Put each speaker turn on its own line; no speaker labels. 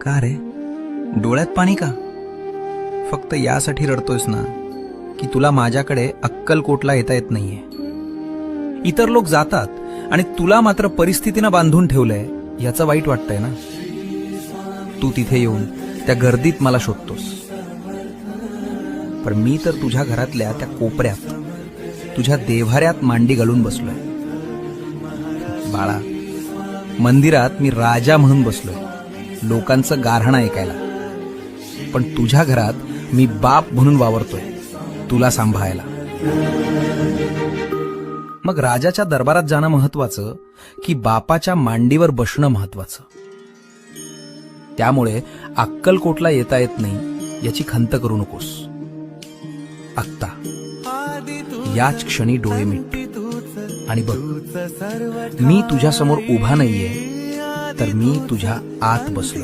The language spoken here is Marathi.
का रे, डोळ्यात पाणी का? फक्त यासाठी रडतोयस ना की तुला माझ्याकडे अक्कलकोटला येता येत नाहीये. इतर लोक जातात आणि तुला मात्र परिस्थितीनं बांधून ठेवलंय याचं वाईट वाटतंय ना. तू तिथे येऊन त्या गर्दीत मला शोधतोस, पण मी तर तुझ्या घरातल्या त्या कोपऱ्यात तुझ्या देव्हाऱ्यात मांडी घालून बसलोय. बाळा, मंदिरात मी राजा म्हणून बसलोय लोकांचं गाऱ्हाणं ऐकायला, पण तुझ्या घरात मी बाप म्हणून वावरतोय तुला सांभाळायला. मग राजाच्या दरबारात जाणं महत्वाचं की बापाच्या मांडीवर बसणं महत्वाचं? त्यामुळे अक्कलकोटला येता येत नाही याची खंत करू नकोस. आत्ता याच क्षणी डोळे मिट आणि बघ, मी तुझ्या समोर उभा नाहीये, तर मी तुझ्या आत बसलोय.